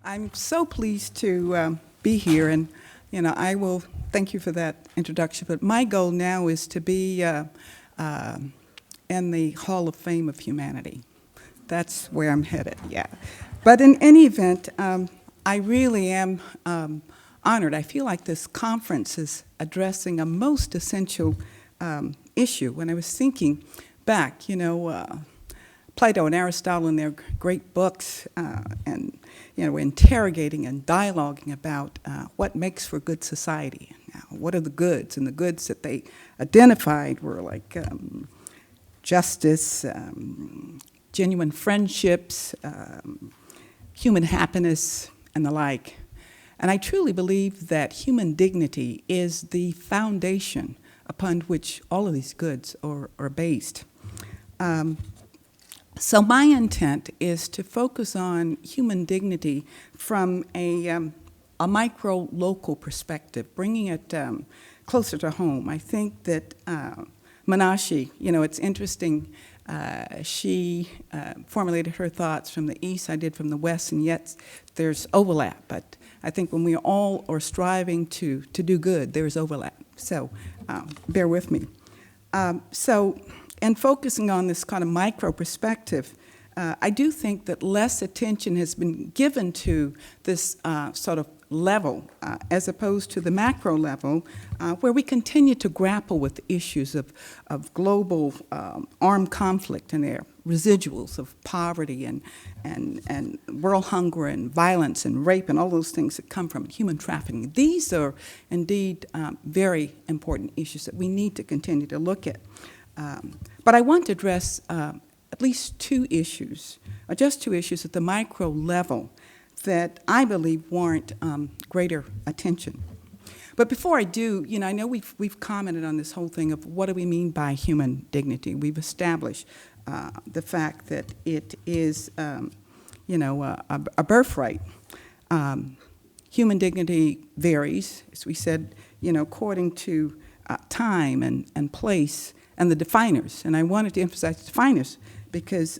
I'm so pleased to be here, and I will thank you for that introduction. But my goal now is to be in the Hall of Fame of Humanity. That's where I'm headed. Yeah. But in any event, I really am honored. I feel like this conference is addressing a most essential issue. When I was thinking back, Plato and Aristotle in their great books, and we're interrogating and dialoguing about what makes for good society. Now, what are the goods? And the goods that they identified were like justice, genuine friendships, human happiness, and the like. And I truly believe that human dignity is the foundation upon which all of these goods are based. So my intent is to focus on human dignity from a micro-local perspective, bringing it closer to home. I think that Menashe, it's interesting, she formulated her thoughts from the east, I did from the west, and yet there's overlap. But I think when we all are striving to do good, there is overlap. So bear with me. And focusing on this kind of micro perspective, I do think that less attention has been given to this sort of level as opposed to the macro level, where we continue to grapple with issues of global armed conflict and their residuals of poverty and world hunger and violence and rape and all those things that come from human trafficking. These are indeed very important issues that we need to continue to look at. But I want to address at least two issues, or just two issues at the micro level that I believe warrant greater attention. But before I do, I know we've commented on this whole thing of what do we mean by human dignity. We've established the fact that it is, a birthright. Human dignity varies, as we said, according to time and place, and the definers. And I wanted to emphasize definers because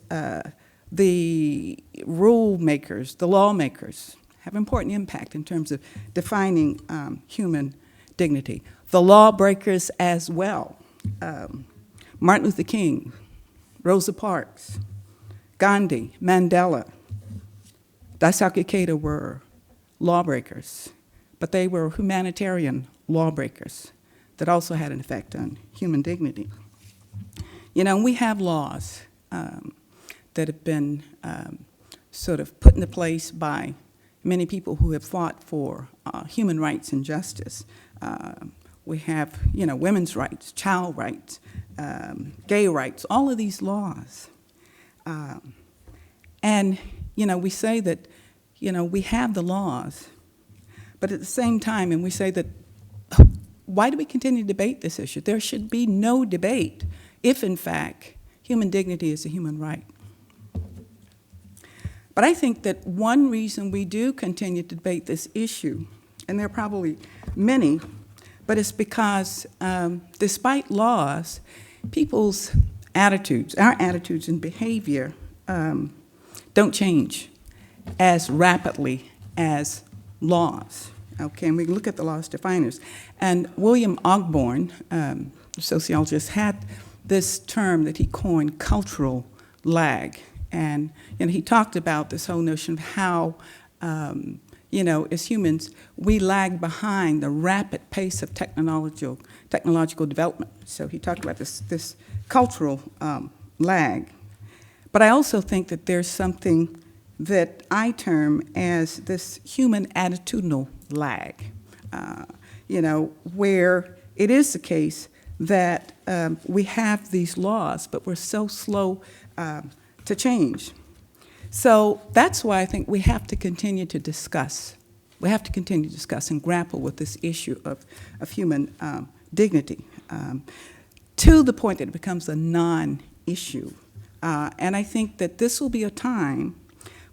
the rule makers, the lawmakers, have important impact in terms of defining human dignity. The lawbreakers as well. Martin Luther King, Rosa Parks, Gandhi, Mandela, Daisaku Ikeda were lawbreakers, but they were humanitarian lawbreakers that also had an effect on human dignity. We have laws that have been sort of put into place by many people who have fought for human rights and justice. We have, women's rights, child rights, gay rights, all of these laws. And, we say that, we have the laws, but at the same time, and we say that, why do we continue to debate this issue? There should be no debate if, in fact, human dignity is a human right. But I think that one reason we do continue to debate this issue, and there are probably many, but it's because despite laws, people's attitudes, our attitudes and behavior don't change as rapidly as laws. Okay, and we look at the law's definers. And William Ogborn, a sociologist, had this term that he coined cultural lag. And he talked about this whole notion of how, as humans, we lag behind the rapid pace of technological development. So he talked about this cultural lag. But I also think that there's something that I term as this human attitudinal lag, where it is the case that we have these laws, but we're so slow to change. So that's why I think we have to continue to discuss. We have to continue to discuss and grapple with this issue of human dignity to the point that it becomes a non-issue. And I think that this will be a time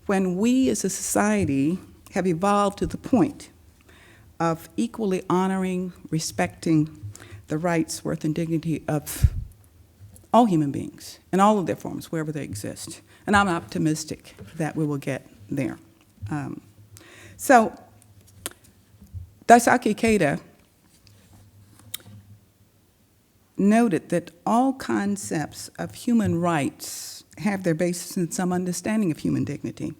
when we as a society have evolved to the point of equally honoring, respecting the rights, worth, and dignity of all human beings in all of their forms, wherever they exist. And I'm optimistic that we will get there. So, Daisuke Ikeda noted that all concepts of human rights have their basis in some understanding of human dignity.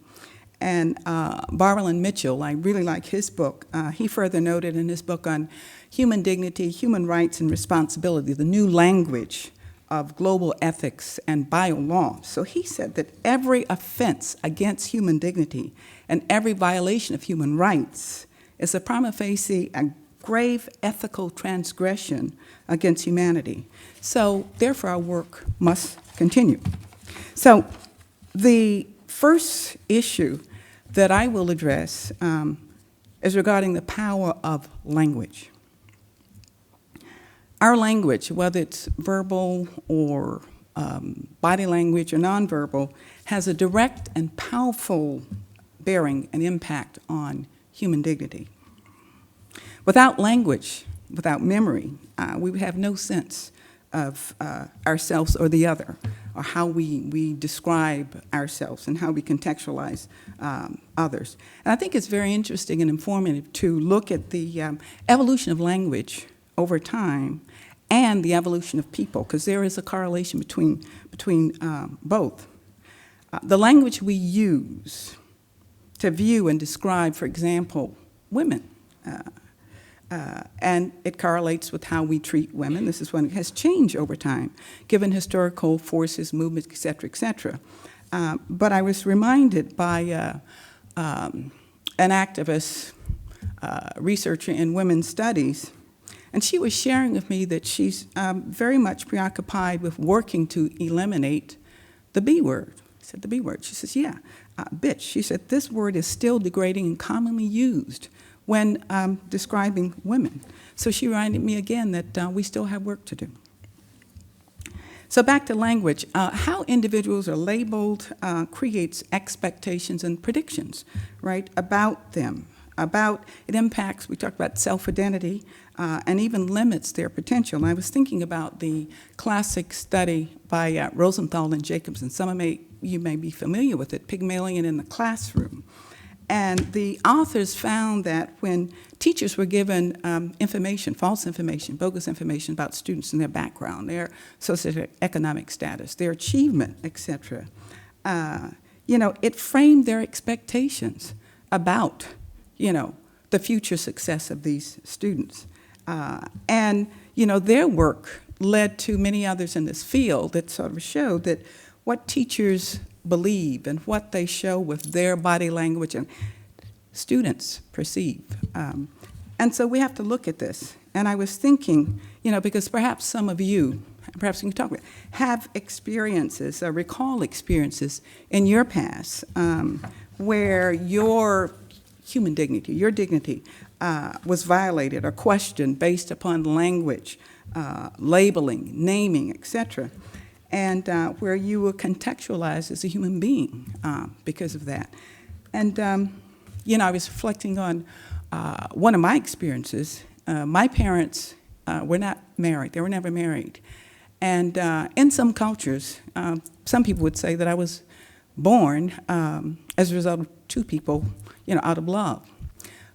And Barwell Mitchell, I really like his book. He further noted in his book on human dignity, human rights, and responsibility, the new language of global ethics and bio-law. So he said that every offense against human dignity and every violation of human rights is a prima facie a grave ethical transgression against humanity. So therefore, our work must continue. So the first issue that I will address is regarding the power of language. Our language, whether it's verbal or body language or nonverbal, has a direct and powerful bearing and impact on human dignity. Without language, without memory, we would have no sense of ourselves or the other, or how we describe ourselves and how we contextualize others. And I think it's very interesting and informative to look at the evolution of language over time and the evolution of people, because there is a correlation between both. The language we use to view and describe, for example, women, and it correlates with how we treat women. This is when it has changed over time, given historical forces, movements, et cetera, et cetera. But I was reminded by an activist researcher in women's studies, and she was sharing with me that she's very much preoccupied with working to eliminate the B word. I said, the B word. She says, yeah, bitch. She said, this word is still degrading and commonly used when describing women. So she reminded me again that we still have work to do. So back to language, how individuals are labeled creates expectations and predictions, right, about them. It impacts, we talked about self-identity, and even limits their potential. And I was thinking about the classic study by Rosenthal and Jacobson. Some of you may be familiar with it, Pygmalion in the Classroom. And the authors found that when teachers were given information, false information, bogus information about students and their background, their socioeconomic status, their achievement, et cetera, it framed their expectations about, the future success of these students. And their work led to many others in this field that sort of showed that what teachers believe and what they show with their body language and students perceive. And so we have to look at this. And I was thinking, because perhaps some of you, perhaps we can talk about, have experiences, recall experiences in your past where your human dignity, your dignity was violated or questioned based upon language, labeling, naming, et cetera. And where you were contextualized as a human being because of that. And, I was reflecting on one of my experiences. My parents were not married. They were never married. And in some cultures, some people would say that I was born as a result of two people, out of love.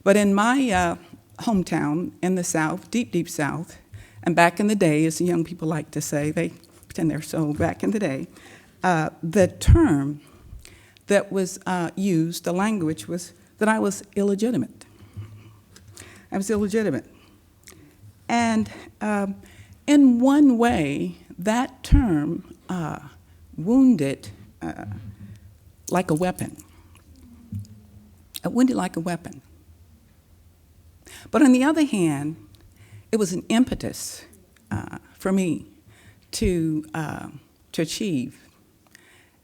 But in my hometown in the South, deep, deep South, and back in the day, as the young people like to say, they pretend they're so back in the day, the term that was used, the language was that I was illegitimate. I was illegitimate. And in one way, that term wounded like a weapon. It wounded like a weapon. But on the other hand, it was an impetus for me to achieve.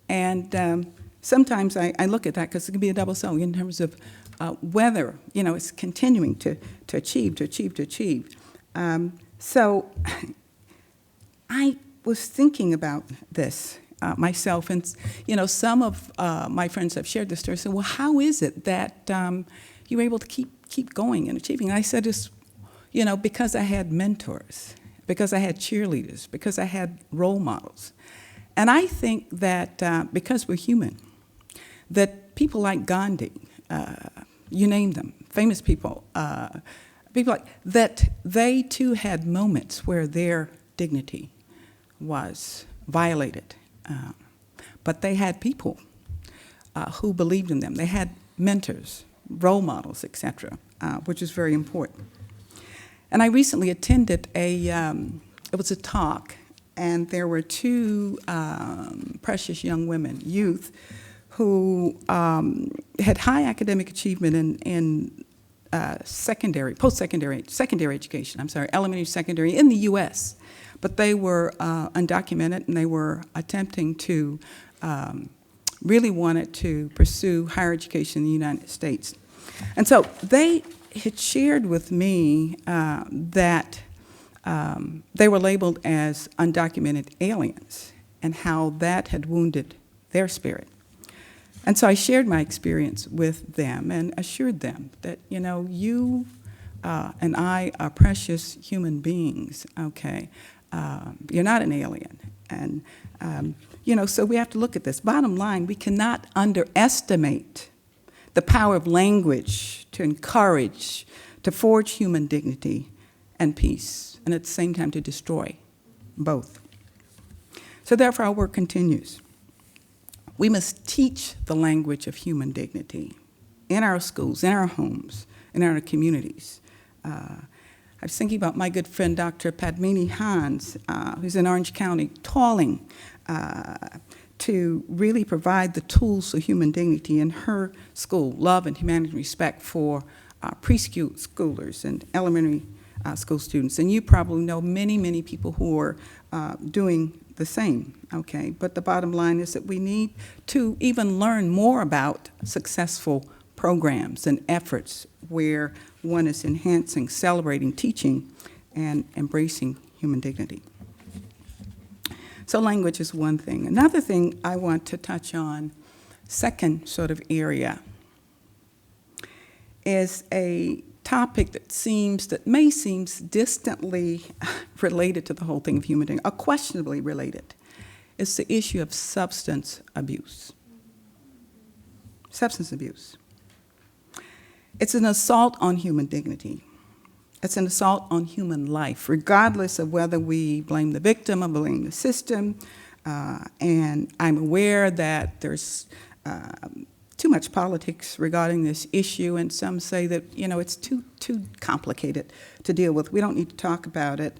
And sometimes I look at that because it can be a double soul in terms of whether, it's continuing to achieve. So I was thinking about this myself, and, some of my friends have shared this story. So, well, how is it that you were able to keep going and achieving? And I said this, because I had mentors, because I had cheerleaders, because I had role models. And I think that because we're human, that people like Gandhi, you name them, famous people, people like that, they too had moments where their dignity was violated. But they had people who believed in them. They had mentors, role models, etc., which is very important. And I recently attended it was a talk, and there were two precious young women, youth, who had high academic achievement in secondary education, elementary, secondary, in the U.S., but they were undocumented, and they were attempting to, really wanted to pursue higher education in the United States. And so they had shared with me that they were labeled as undocumented aliens and how that had wounded their spirit. And so I shared my experience with them and assured them that, you know, you and I are precious human beings, okay? You're not an alien. And, you know, so we have to look at this. Bottom line, we cannot underestimate the power of language to encourage, to forge human dignity and peace, and at the same time to destroy both. So therefore, our work continues. We must teach the language of human dignity in our schools, in our homes, in our communities. I was thinking about my good friend, Dr. Padmini Hans, who's in Orange County, toiling to really provide the tools for human dignity in her school, love and humanity and respect for preschoolers and elementary school students. And you probably know many, many people who are doing the same, okay? But the bottom line is that we need to even learn more about successful programs and efforts where one is enhancing, celebrating, teaching, and embracing human dignity. So language is one thing. Another thing I want to touch on, second sort of area, is a topic that may seem distantly related to the whole thing of human dignity, or questionably related. It's the issue of substance abuse. Substance abuse. It's an assault on human dignity. It's an assault on human life, regardless of whether we blame the victim or blame the system. And I'm aware that there's too much politics regarding this issue, and some say that, you know, it's too complicated to deal with. We don't need to talk about it.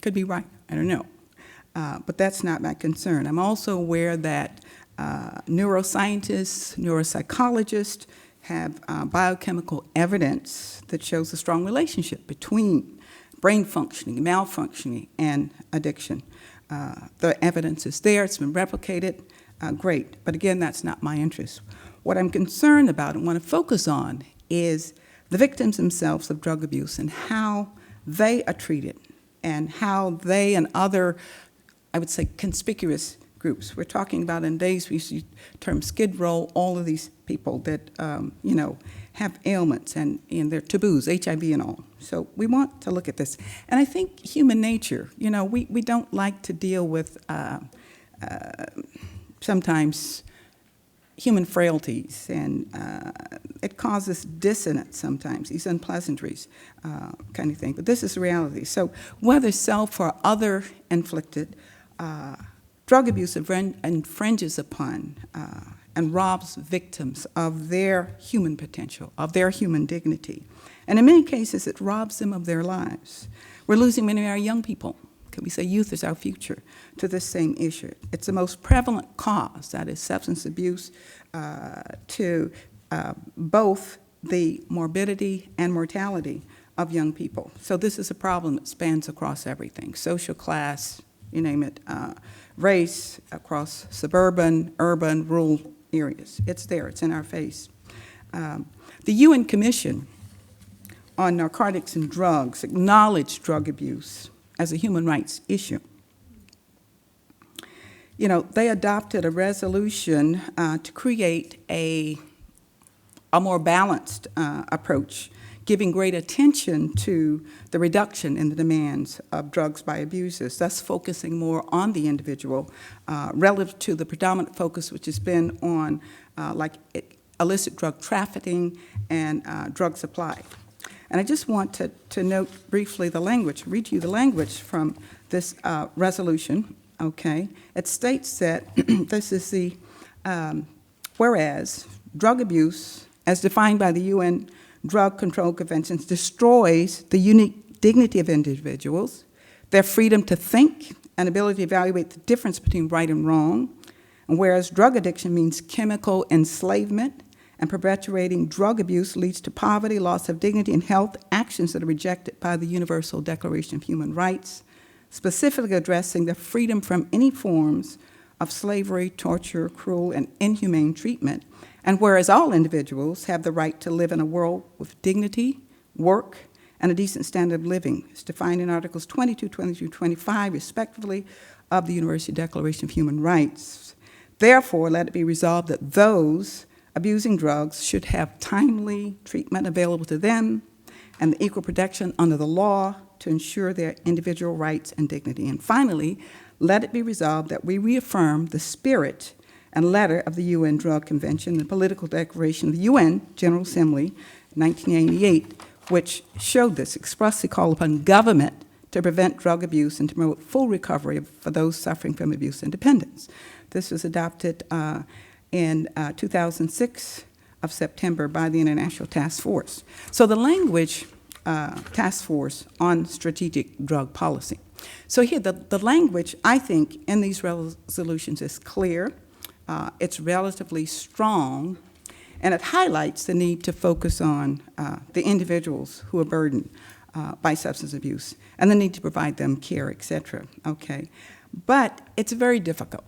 Could be right, I don't know. But that's not my concern. I'm also aware that neuroscientists, neuropsychologists have biochemical evidence that shows a strong relationship between brain functioning, malfunctioning, and addiction. The evidence is there, it's been replicated, great. But again, that's not my interest. What I'm concerned about and want to focus on is the victims themselves of drug abuse and how they are treated and how they and other, I would say, conspicuous groups. We're talking about in days we used to use the term skid row, all of these people that, you know, have ailments and they're taboos, HIV and all. So we want to look at this. And I think human nature, you know, we don't like to deal with sometimes human frailties, and it causes dissonance sometimes, these unpleasantries kind of thing. But this is reality. So whether self or other inflicted, drug abuse infringes upon and robs victims of their human potential, of their human dignity. And in many cases, it robs them of their lives. We're losing many of our young people. Can we say youth is our future to this same issue? It's the most prevalent cause, that is substance abuse, to both the morbidity and mortality of young people. So this is a problem that spans across everything, social class, you name it, race, across suburban, urban, rural areas. It's there, it's in our face. The UN Commission on Narcotics and Drugs acknowledged drug abuse as a human rights issue. You know, they adopted a resolution to create a more balanced approach, giving great attention to the reduction in the demands of drugs by abusers, thus focusing more on the individual relative to the predominant focus which has been on illicit drug trafficking and drug supply. And I just want to note briefly the language, read to you the language from this resolution, okay? It states that this is the, whereas drug abuse, as defined by the UN Drug Control Conventions, destroys the unique dignity of individuals, their freedom to think, and ability to evaluate the difference between right and wrong, and whereas drug addiction means chemical enslavement, and perpetuating drug abuse leads to poverty, loss of dignity, and health, actions that are rejected by the Universal Declaration of Human Rights, specifically addressing the freedom from any forms of slavery, torture, cruel, and inhumane treatment, and whereas all individuals have the right to live in a world with dignity, work, and a decent standard of living, as defined in Articles 22, 22, 25, respectively, of the Universal Declaration of Human Rights. Therefore, let it be resolved that those abusing drugs should have timely treatment available to them and the equal protection under the law to ensure their individual rights and dignity. And finally, let it be resolved that we reaffirm the spirit and letter of the UN Drug Convention and Political Declaration of the UN General Assembly in 1988, which showed this, expressly called upon government to prevent drug abuse and to promote full recovery for those suffering from abuse and dependence. This was adopted in 2006 of September by the International Task Force. So the language Task Force on Strategic Drug Policy. So here, the language, I think, in these resolutions is clear, it's relatively strong, and it highlights the need to focus on the individuals who are burdened by substance abuse and the need to provide them care, et cetera, okay? But it's very difficult.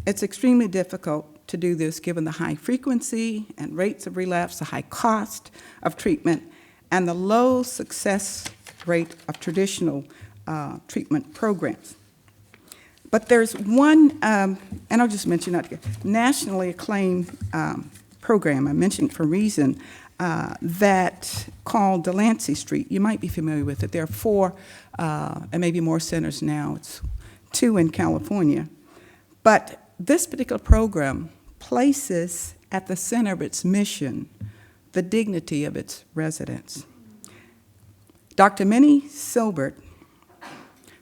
It's extremely difficult to do this given the high frequency and rates of relapse, the high cost of treatment, and the low success rate of traditional treatment programs. But there's one, and I'll just mention that, nationally acclaimed program, I mentioned for a reason, that called Delancey Street. You might be familiar with it. There are 4 and maybe more centers now. It's 2 in California. But this particular program places at the center of its mission the dignity of its residents. Dr. Minnie Silbert,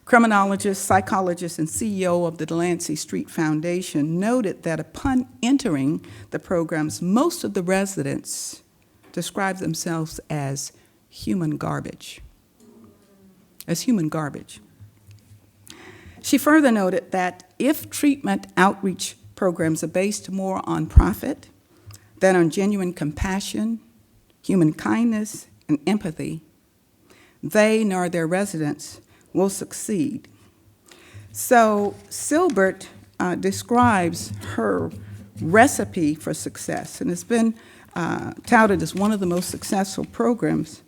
criminologist, psychologist, and CEO of the Delancey Street Foundation, noted that upon entering the programs, most of the residents describe themselves as human garbage. She further noted that if treatment outreach programs are based more on profit than on genuine compassion, human kindness, and empathy, they nor their residents will succeed. So Silbert describes her recipe for success, and it's been touted as one of the most successful programs.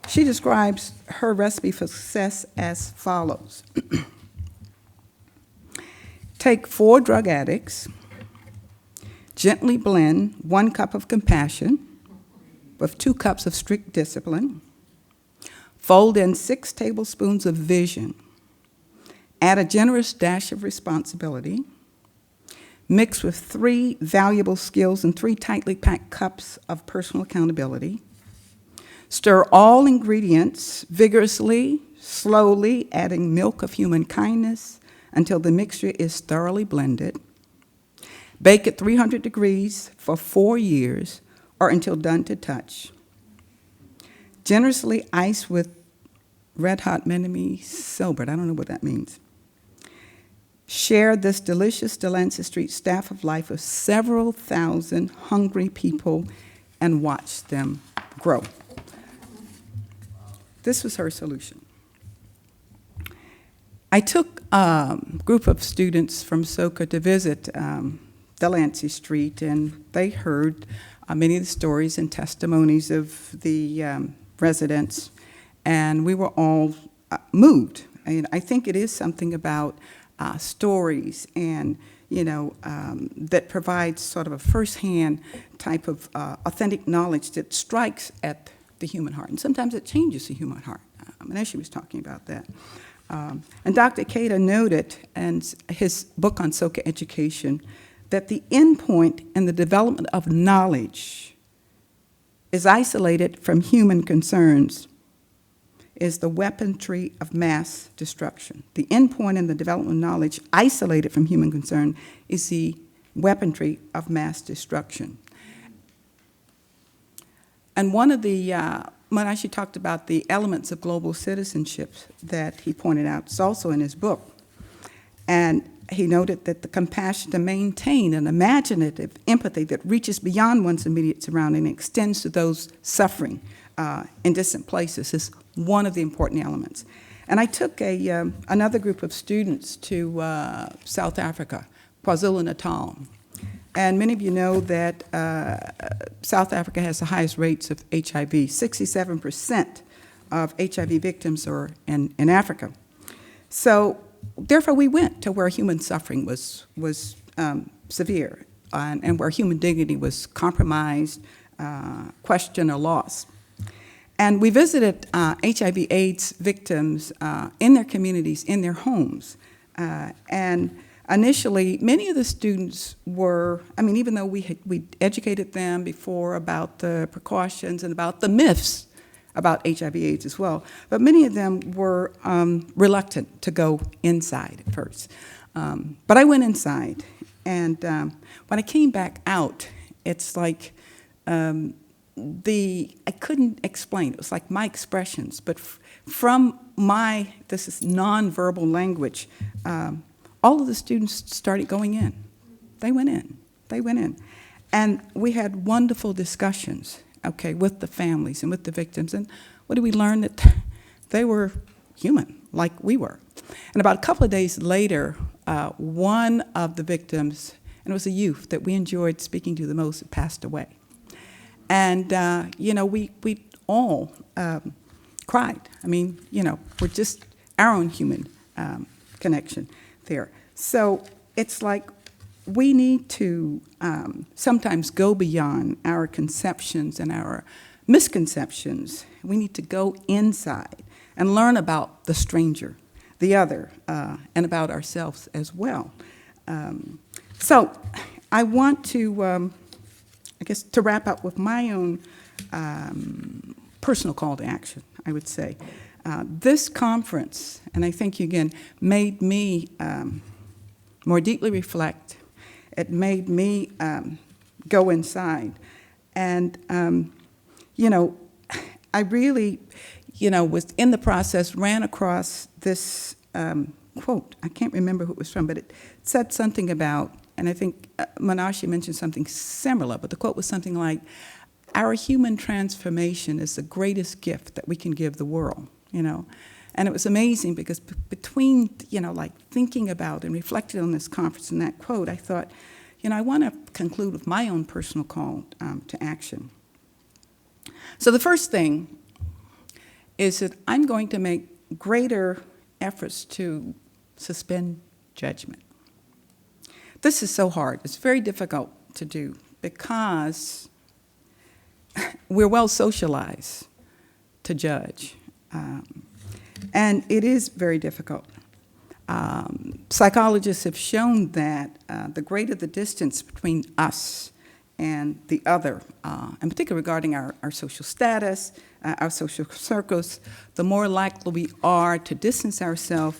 She describes her recipe for success as follows. Take 4 drug addicts, gently blend 1 cup of compassion with 2 cups of strict discipline, fold in 6 tablespoons of vision, add a generous dash of responsibility, mix with 3 valuable skills and 3 tightly packed cups of personal accountability, stir all ingredients vigorously, slowly, adding milk of human kindness until the mixture is thoroughly blended. Bake at 300 degrees for 4 years or until done to touch. Generously ice with red hot Minnie Silbert. I don't know what that means. Share this delicious Delancey Street staff of life with several thousand hungry people and watch them grow. This was her solution. I took a group of students from Soka to visit Delancey Street, and they heard many of the stories and testimonies of the residents, and we were all moved. And I think it is something about stories and, that provides sort of a firsthand type of authentic knowledge that strikes at the human heart. And sometimes it changes the human heart. And as she was talking about that. And Dr. Ikeda noted in his book on Soka education that the endpoint in the development of knowledge is isolated from human concerns is the weaponry of mass destruction. The endpoint in the development of knowledge isolated from human concern is the weaponry of mass destruction. And one of the, Manashi talked about the elements of global citizenship that he pointed out. It's also in his book. And he noted that the compassion to maintain an imaginative empathy that reaches beyond one's immediate surrounding and extends to those suffering in distant places is one of the important elements. And I took another group of students to South Africa, KwaZulu-Natal. And many of you know that South Africa has the highest rates of HIV. 67% of HIV victims are in Africa. So therefore, we went to where human suffering was severe and where human dignity was compromised, questioned, or lost. And we visited HIV/AIDS victims in their communities, in their homes. And initially, many of the students were, I mean, even though we educated them before about the precautions and about the myths about HIV/AIDS as well, but many of them were reluctant to go inside at first. But I went inside, and when I came back out, it's like I couldn't explain. It was like my expressions, but from this is nonverbal language, all of the students started going in. They went in. And we had wonderful discussions, okay, with the families and with the victims. And what did we learn? That they were human, like we were. And about a couple of days later, one of the victims, and it was a youth that we enjoyed speaking to the most, had passed away. And, we all cried. I mean, we're just our own human connection there. So it's like we need to sometimes go beyond our conceptions and our misconceptions. We need to go inside and learn about the stranger, the other, and about ourselves as well. So I want to, to wrap up with my own personal call to action, I would say. This conference, and I think, again, made me more deeply reflect. It made me go inside. And, I really, was in the process, ran across this quote. I can't remember who it was from, but it said something about, and I think Manashi mentioned something similar, but the quote was something like, our human transformation is the greatest gift that we can give the world, And it was amazing because between, thinking about and reflecting on this conference and that quote, I thought, I want to conclude with my own personal call to action. So the first thing is that I'm going to make greater efforts to suspend judgment. This is so hard. It's very difficult to do because we're well socialized to judge. And it is very difficult. Psychologists have shown that the greater the distance between us and the other, and particularly regarding our social status, our social circles, the more likely we are to distance ourselves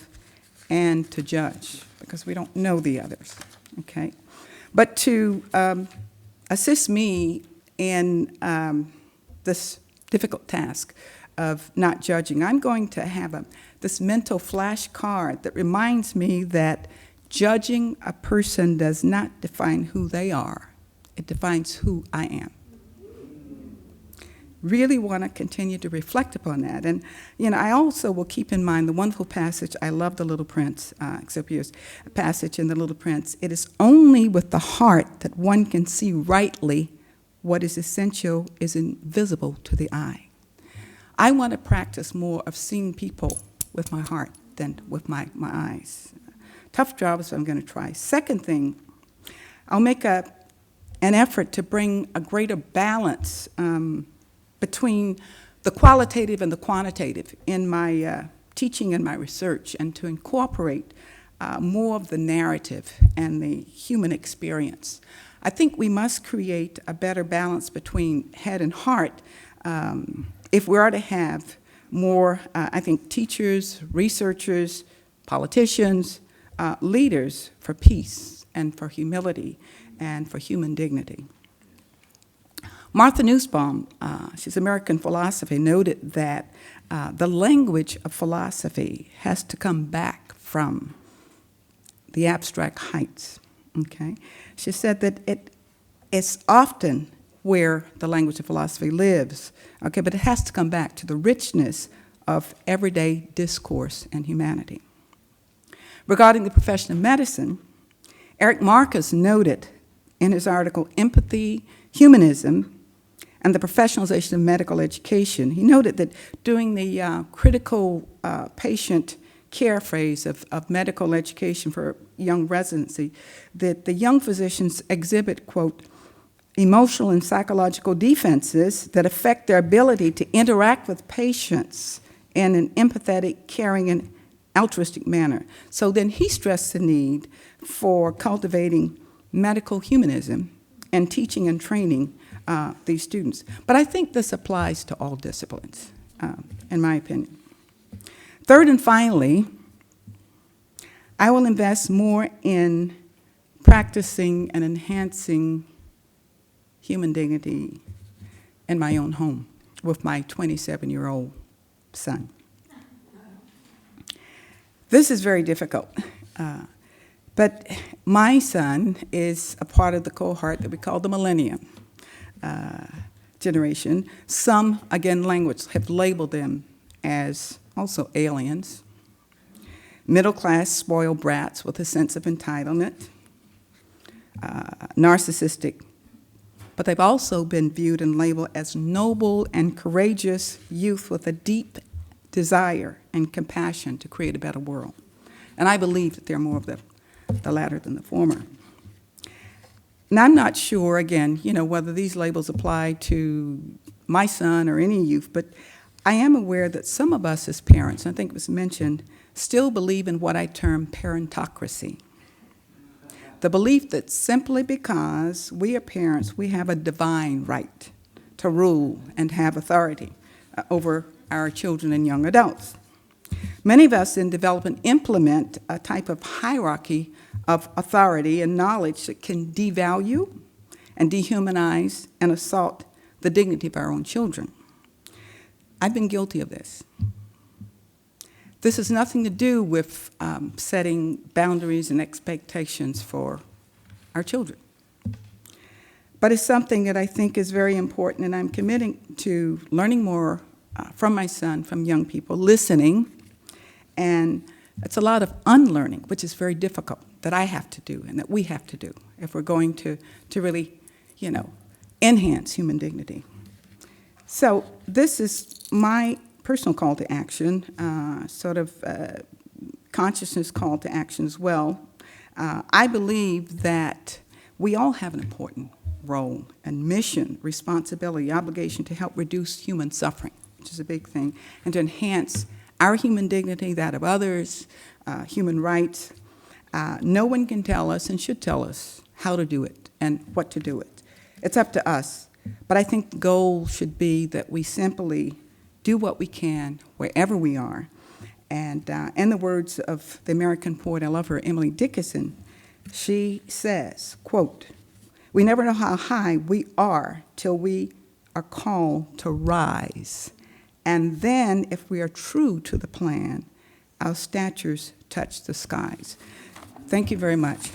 and to judge because we don't know the others, okay? But to assist me in this difficult task of not judging, I'm going to have this mental flashcard that reminds me that judging a person does not define who they are. It defines who I am. Really want to continue to reflect upon that. And, I also will keep in mind the wonderful passage, I love The Little Prince, Exupéry's passage in The Little Prince. It is only with the heart that one can see rightly what is essential is invisible to the eye. I want to practice more of seeing people with my heart than with my eyes. Tough job, so I'm going to try. Second thing, I'll make an effort to bring a greater balance between the qualitative and the quantitative in my teaching and my research, and to incorporate more of the narrative and the human experience. I think we must create a better balance between head and heart if we are to have more, I think, teachers, researchers, politicians, leaders for peace and for humility and for human dignity. Martha Nussbaum, she's American philosophy, noted that the language of philosophy has to come back from the abstract heights, okay? She said that it's often where the language of philosophy lives, okay, but it has to come back to the richness of everyday discourse and humanity. Regarding the profession of medicine, Eric Marcus noted in his article, Empathy, Humanism, and the Professionalization of Medical Education, he noted that during the critical patient care phase of medical education for young residency, that the young physicians exhibit, quote, emotional and psychological defenses that affect their ability to interact with patients in an empathetic, caring, and altruistic manner. So then he stressed the need for cultivating medical humanism and teaching and training these students. But I think this applies to all disciplines, in my opinion. Third and finally, I will invest more in practicing and enhancing human dignity in my own home with my 27-year-old son. This is very difficult, but my son is a part of the cohort that we call the millennium generation. Some, again, language have labeled them as also aliens, middle-class spoiled brats with a sense of entitlement, narcissistic, but they've also been viewed and labeled as noble and courageous youth with a deep desire and compassion to create a better world. And I believe that they're more of the latter than the former. And I'm not sure, again, whether these labels apply to my son or any youth, but I am aware that some of us as parents, I think it was mentioned, still believe in what I term parentocracy. The belief that simply because we are parents, we have a divine right to rule and have authority over our children and young adults. Many of us then develop and implement a type of hierarchy of authority and knowledge that can devalue and dehumanize and assault the dignity of our own children. I've been guilty of this. This has nothing to do with setting boundaries and expectations for our children. But it's something that I think is very important, and I'm committing to learning more from my son, from young people, listening, and it's a lot of unlearning, which is very difficult, that I have to do and that we have to do if we're going to really, enhance human dignity. So this is my personal call to action, consciousness call to action as well. I believe that we all have an important role and mission, responsibility, obligation to help reduce human suffering, which is a big thing, and to enhance our human dignity, that of others, human rights. No one can tell us and should tell us how to do it and what to do it. It's up to us. But I think the goal should be that we simply do what we can wherever we are. And in the words of the American poet, I love her, Emily Dickinson, she says, quote, "We never know how high we are till we are called to rise. And then, if we are true to the plan, our statures touch the skies." Thank you very much.